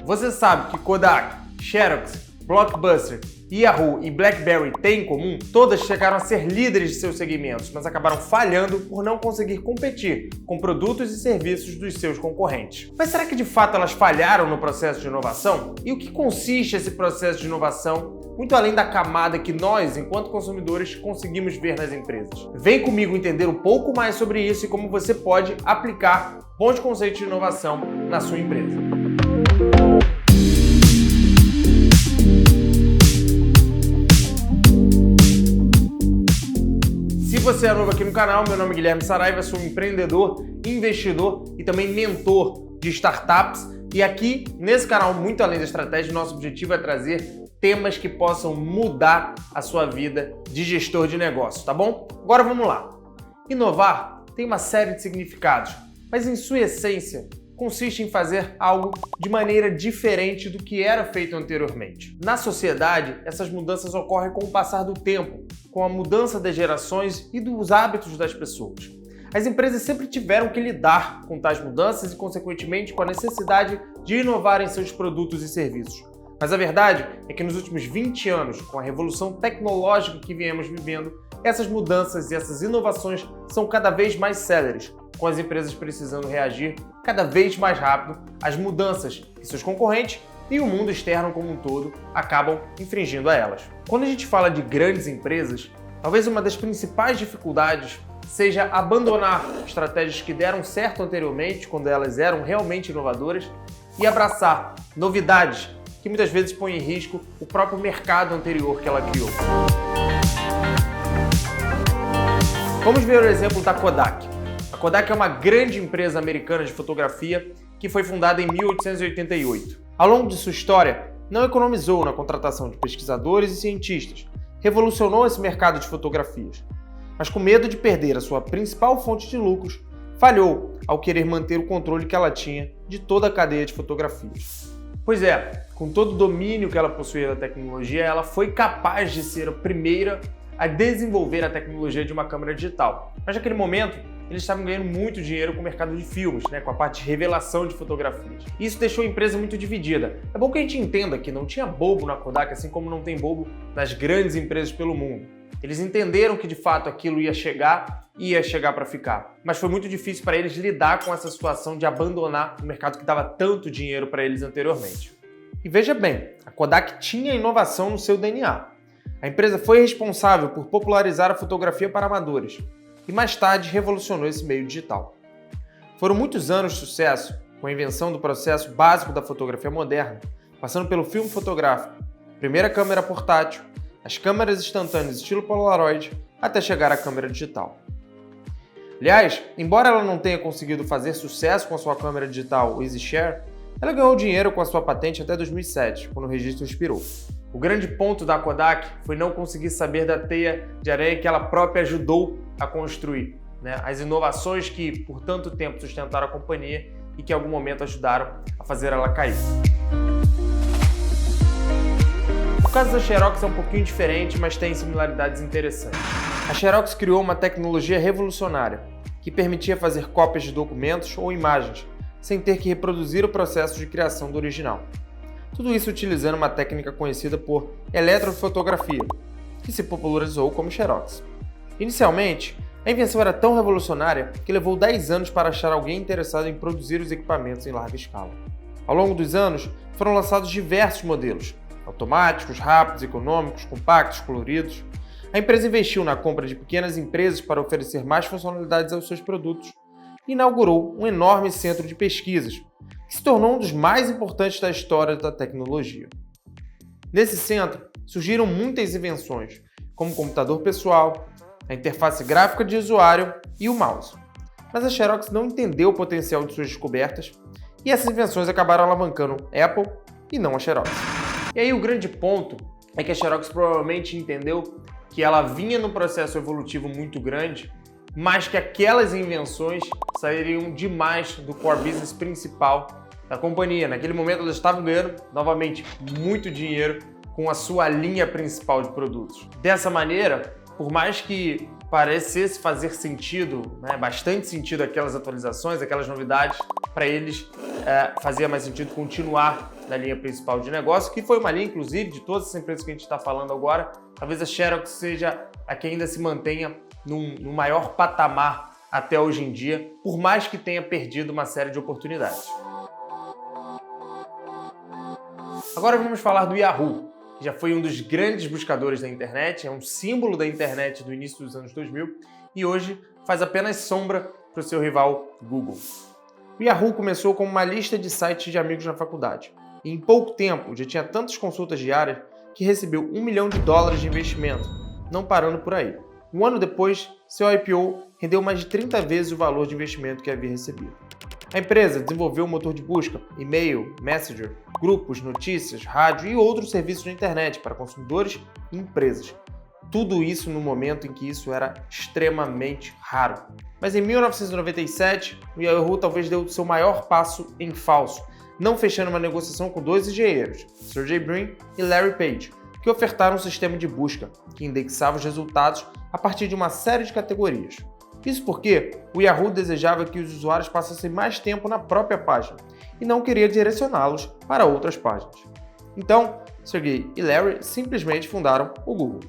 Você sabe que Kodak, Xerox, Blockbuster, Yahoo e BlackBerry têm em comum? Todas chegaram a ser líderes de seus segmentos, mas acabaram falhando por não conseguir competir com produtos e serviços dos seus concorrentes. Mas será que de fato elas falharam no processo de inovação? E o que consiste esse processo de inovação, muito além da camada que nós, enquanto consumidores, conseguimos ver nas empresas? Vem comigo entender um pouco mais sobre isso e como você pode aplicar bons conceitos de inovação na sua empresa. Se você é novo aqui no canal, meu nome é Guilherme Saraiva, sou um empreendedor, investidor e também mentor de startups. E aqui, nesse canal, muito além da estratégia, nosso objetivo é trazer temas que possam mudar a sua vida de gestor de negócio, tá bom? Agora vamos lá. Inovar tem uma série de significados, mas em sua essência, consiste em fazer algo de maneira diferente do que era feito anteriormente. Na sociedade, essas mudanças ocorrem com o passar do tempo, com a mudança das gerações e dos hábitos das pessoas. As empresas sempre tiveram que lidar com tais mudanças e, consequentemente, com a necessidade de inovar em seus produtos e serviços. Mas a verdade é que nos últimos 20 anos, com a revolução tecnológica que viemos vivendo, essas mudanças e essas inovações são cada vez mais céleres, com as empresas precisando reagir cada vez mais rápido às mudanças que seus concorrentes e o mundo externo como um todo acabam infringindo a elas. Quando a gente fala de grandes empresas, talvez uma das principais dificuldades seja abandonar estratégias que deram certo anteriormente, quando elas eram realmente inovadoras, e abraçar novidades que muitas vezes põem em risco o próprio mercado anterior que ela criou. Vamos ver o exemplo da Kodak. A Kodak é uma grande empresa americana de fotografia que foi fundada em 1888. Ao longo de sua história, não economizou na contratação de pesquisadores e cientistas, revolucionou esse mercado de fotografias, mas com medo de perder a sua principal fonte de lucros, falhou ao querer manter o controle que ela tinha de toda a cadeia de fotografias. Pois é, com todo o domínio que ela possuía da tecnologia, ela foi capaz de ser a primeira a desenvolver a tecnologia de uma câmera digital. Mas naquele momento, eles estavam ganhando muito dinheiro com o mercado de filmes, com a parte de revelação de fotografias. Isso deixou a empresa muito dividida. É bom que a gente entenda que não tinha bobo na Kodak, assim como não tem bobo nas grandes empresas pelo mundo. Eles entenderam que de fato aquilo ia chegar para ficar. Mas foi muito difícil para eles lidar com essa situação de abandonar o mercado que dava tanto dinheiro para eles anteriormente. E veja bem, a Kodak tinha inovação no seu DNA. A empresa foi responsável por popularizar a fotografia para amadores e mais tarde revolucionou esse meio digital. Foram muitos anos de sucesso com a invenção do processo básico da fotografia moderna, passando pelo filme fotográfico, primeira câmera portátil, as câmeras instantâneas estilo Polaroid, até chegar à câmera digital. Aliás, embora ela não tenha conseguido fazer sucesso com a sua câmera digital, o EasyShare, ela ganhou dinheiro com a sua patente até 2007, quando o registro expirou. O grande ponto da Kodak foi não conseguir saber da teia de areia que ela própria ajudou a construir, as inovações que por tanto tempo sustentaram a companhia e que em algum momento ajudaram a fazer ela cair. O caso da Xerox é um pouquinho diferente, mas tem similaridades interessantes. A Xerox criou uma tecnologia revolucionária que permitia fazer cópias de documentos ou imagens sem ter que reproduzir o processo de criação do original. Tudo isso utilizando uma técnica conhecida por eletrofotografia, que se popularizou como Xerox. Inicialmente, a invenção era tão revolucionária que levou 10 anos para achar alguém interessado em produzir os equipamentos em larga escala. Ao longo dos anos, foram lançados diversos modelos, automáticos, rápidos, econômicos, compactos, coloridos. A empresa investiu na compra de pequenas empresas para oferecer mais funcionalidades aos seus produtos e inaugurou um enorme centro de pesquisas, que se tornou um dos mais importantes da história da tecnologia. Nesse centro, surgiram muitas invenções, como o computador pessoal, a interface gráfica de usuário e o mouse. Mas a Xerox não entendeu o potencial de suas descobertas e essas invenções acabaram alavancando Apple e não a Xerox. E aí o grande ponto é que a Xerox provavelmente entendeu que ela vinha num processo evolutivo muito grande, mas que aquelas invenções sairiam demais do core business principal da companhia. Naquele momento elas estavam ganhando, novamente, muito dinheiro com a sua linha principal de produtos. Dessa maneira, por mais que parecesse fazer sentido, né, bastante sentido aquelas atualizações, aquelas novidades, para eles fazia mais sentido continuar na linha principal de negócio, que foi uma linha, inclusive, de todas as empresas que a gente está falando agora. Talvez a Xerox seja a que ainda se mantenha no maior patamar até hoje em dia, por mais que tenha perdido uma série de oportunidades. Agora vamos falar do Yahoo, que já foi um dos grandes buscadores da internet, é um símbolo da internet do início dos anos 2000 e hoje faz apenas sombra para o seu rival Google. O Yahoo começou como uma lista de sites de amigos na faculdade e em pouco tempo já tinha tantas consultas diárias que recebeu $1 milhão de investimento, não parando por aí. Um ano depois, seu IPO rendeu mais de 30 vezes o valor de investimento que havia recebido. A empresa desenvolveu um motor de busca, e-mail, Messenger, grupos, notícias, rádio e outros serviços de internet para consumidores e empresas. Tudo isso no momento em que isso era extremamente raro. Mas em 1997, o Yahoo talvez deu seu maior passo em falso, não fechando uma negociação com dois engenheiros, Sergey Brin e Larry Page, que ofertaram um sistema de busca que indexava os resultados a partir de uma série de categorias. Isso porque o Yahoo desejava que os usuários passassem mais tempo na própria página e não queria direcioná-los para outras páginas. Então, Sergey e Larry simplesmente fundaram o Google.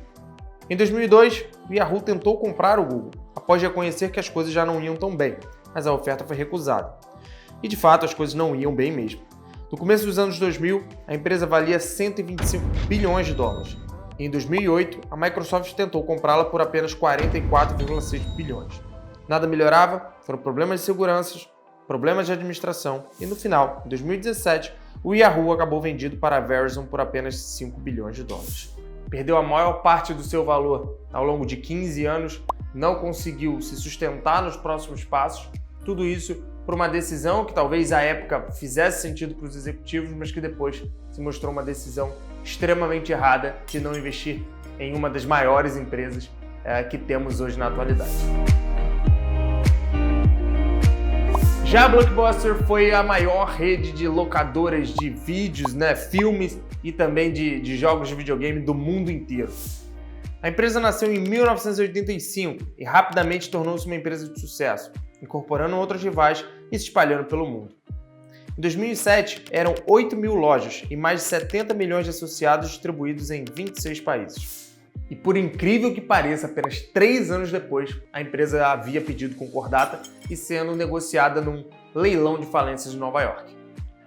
Em 2002, o Yahoo tentou comprar o Google, após reconhecer que as coisas já não iam tão bem, mas a oferta foi recusada. E de fato, as coisas não iam bem mesmo. No começo dos anos 2000, a empresa valia 125 bilhões de dólares. E em 2008, a Microsoft tentou comprá-la por apenas 44,6 bilhões. Nada melhorava, foram problemas de segurança, problemas de administração e no final, em 2017, o Yahoo acabou vendido para a Verizon por apenas 5 bilhões de dólares. Perdeu a maior parte do seu valor ao longo de 15 anos, não conseguiu se sustentar nos próximos passos, tudo isso por uma decisão que talvez à época fizesse sentido para os executivos, mas que depois se mostrou uma decisão extremamente errada de não investir em uma das maiores empresas que temos hoje na atualidade. Já a Blockbuster foi a maior rede de locadoras de vídeos, filmes e também de jogos de videogame do mundo inteiro. A empresa nasceu em 1985 e rapidamente tornou-se uma empresa de sucesso, incorporando outros rivais e se espalhando pelo mundo. Em 2007, eram 8 mil lojas e mais de 70 milhões de associados distribuídos em 26 países. E por incrível que pareça, apenas 3 anos depois, a empresa havia pedido concordata e sendo negociada num leilão de falências de Nova York.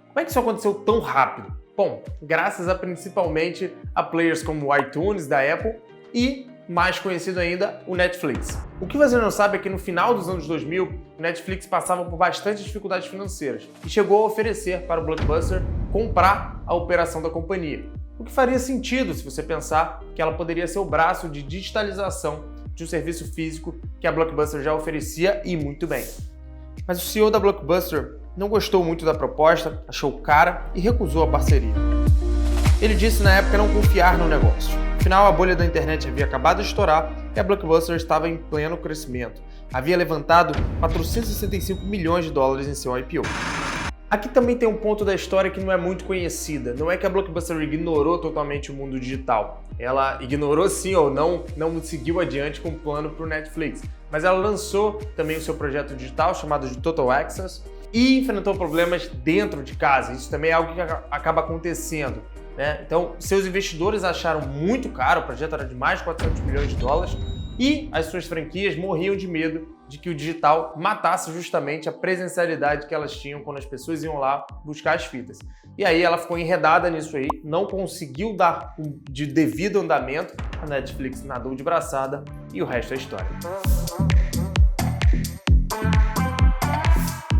Como é que isso aconteceu tão rápido? Bom, graças principalmente a players como o iTunes da Apple e, mais conhecido ainda, o Netflix. O que você não sabe é que no final dos anos 2000, o Netflix passava por bastante dificuldades financeiras e chegou a oferecer para o Blockbuster comprar a operação da companhia. O que faria sentido se você pensar que ela poderia ser o braço de digitalização de um serviço físico que a Blockbuster já oferecia e muito bem. Mas o CEO da Blockbuster não gostou muito da proposta, achou cara e recusou a parceria. Ele disse na época não confiar no negócio. Afinal, a bolha da internet havia acabado de estourar e a Blockbuster estava em pleno crescimento. Havia levantado 465 milhões de dólares em seu IPO. Aqui também tem um ponto da história que não é muito conhecida. Não é que a Blockbuster ignorou totalmente o mundo digital. Ela ignorou sim ou não seguiu adiante com o plano para o Netflix. Mas ela lançou também o seu projeto digital chamado de Total Access e enfrentou problemas dentro de casa. Isso também é algo que acaba acontecendo. Então, seus investidores acharam muito caro, o projeto era de mais de 400 milhões de dólares e as suas franquias morriam de medo de que o digital matasse justamente a presencialidade que elas tinham quando as pessoas iam lá buscar as fitas. E aí ela ficou enredada nisso aí, não conseguiu dar de devido andamento, a Netflix nadou de braçada e o resto é história.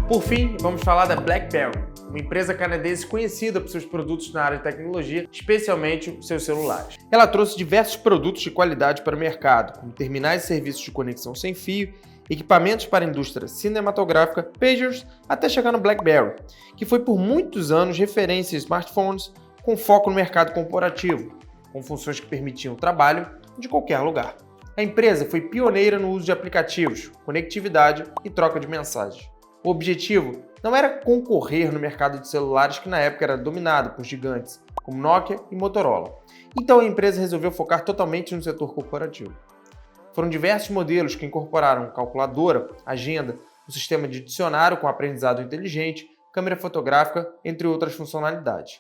Por fim, vamos falar da BlackBerry, uma empresa canadense conhecida por seus produtos na área de tecnologia, especialmente seus celulares. Ela trouxe diversos produtos de qualidade para o mercado, como terminais e serviços de conexão sem fio, equipamentos para a indústria cinematográfica, pagers, até chegar no BlackBerry, que foi por muitos anos referência em smartphones com foco no mercado corporativo, com funções que permitiam o trabalho de qualquer lugar. A empresa foi pioneira no uso de aplicativos, conectividade e troca de mensagens. O objetivo não era concorrer no mercado de celulares que na época era dominado por gigantes como Nokia e Motorola. Então a empresa resolveu focar totalmente no setor corporativo. Foram diversos modelos que incorporaram calculadora, agenda, um sistema de dicionário com aprendizado inteligente, câmera fotográfica, entre outras funcionalidades.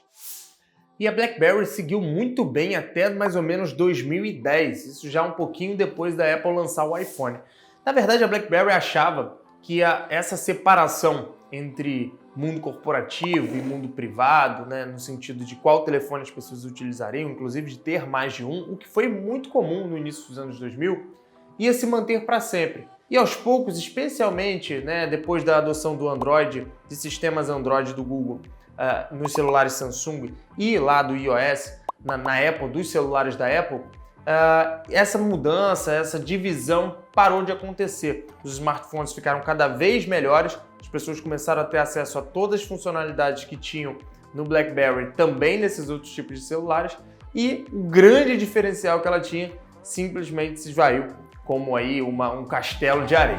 E a BlackBerry seguiu muito bem até mais ou menos 2010, isso já um pouquinho depois da Apple lançar o iPhone. Na verdade, a BlackBerry achava que essa separação entre mundo corporativo e mundo privado, né, no sentido de qual telefone as pessoas utilizariam, inclusive de ter mais de um, o que foi muito comum no início dos anos 2000, ia se manter para sempre. E aos poucos, especialmente, né, depois da adoção do Android, de sistemas Android do Google, nos celulares Samsung e lá do iOS, na Apple, dos celulares da Apple, essa mudança, essa divisão parou de acontecer. Os smartphones ficaram cada vez melhores, as pessoas começaram a ter acesso a todas as funcionalidades que tinham no BlackBerry, também nesses outros tipos de celulares, e o grande diferencial que ela tinha simplesmente se esvaiu, como aí um castelo de areia.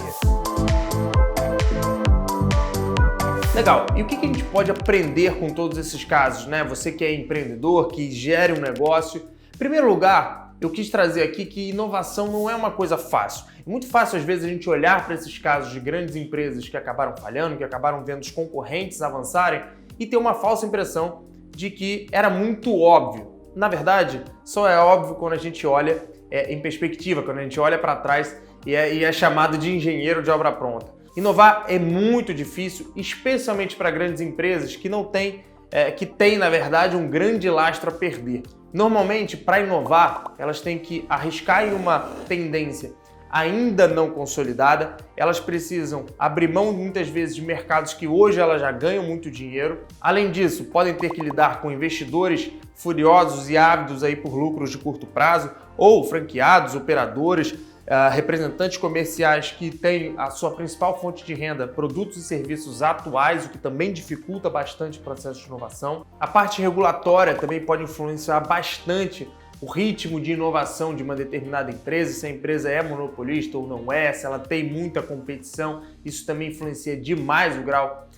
Legal, e o que a gente pode aprender com todos esses casos, né? Você que é empreendedor, que gere um negócio. Em primeiro lugar, eu quis trazer aqui que inovação não é uma coisa fácil. É muito fácil, às vezes, a gente olhar para esses casos de grandes empresas que acabaram falhando, que acabaram vendo os concorrentes avançarem e ter uma falsa impressão de que era muito óbvio. Na verdade, só é óbvio quando a gente olha em perspectiva, quando a gente olha para trás e é chamado de engenheiro de obra pronta. Inovar é muito difícil, especialmente para grandes empresas que não têm, que têm, na verdade, um grande lastro a perder. Normalmente, para inovar, elas têm que arriscar em uma tendência ainda não consolidada, elas precisam abrir mão muitas vezes de mercados que hoje elas já ganham muito dinheiro. Além disso, podem ter que lidar com investidores furiosos e ávidos aí por lucros de curto prazo, ou franqueados, operadores, representantes comerciais que têm a sua principal fonte de renda, produtos e serviços atuais, o que também dificulta bastante o processo de inovação. A parte regulatória também pode influenciar bastante o ritmo de inovação de uma determinada empresa, se a empresa é monopolista ou não é, se ela tem muita competição, isso também influencia demais o grau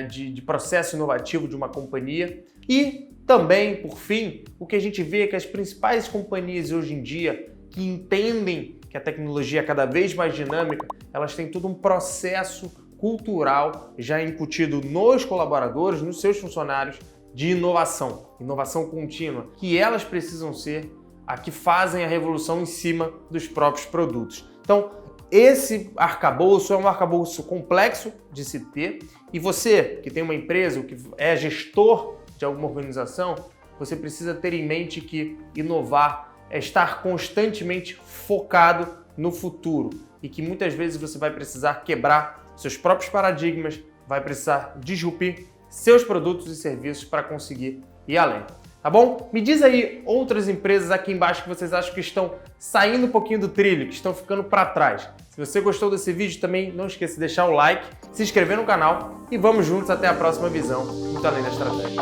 de processo inovativo de uma companhia. E também, por fim, o que a gente vê é que as principais companhias hoje em dia que entendem que a tecnologia é cada vez mais dinâmica, elas têm todo um processo cultural já incutido nos colaboradores, nos seus funcionários, de inovação contínua, que elas precisam ser a que fazem a revolução em cima dos próprios produtos. Então, esse arcabouço é um arcabouço complexo de se ter, e você que tem uma empresa, ou que é gestor de alguma organização, você precisa ter em mente que inovar é estar constantemente focado no futuro e que muitas vezes você vai precisar quebrar seus próprios paradigmas, vai precisar disrupir seus produtos e serviços para conseguir ir além. Tá bom? Me diz aí outras empresas aqui embaixo que vocês acham que estão saindo um pouquinho do trilho, que estão ficando para trás. Se você gostou desse vídeo também, não esqueça de deixar o like, se inscrever no canal e vamos juntos até a próxima visão, muito além da estratégia.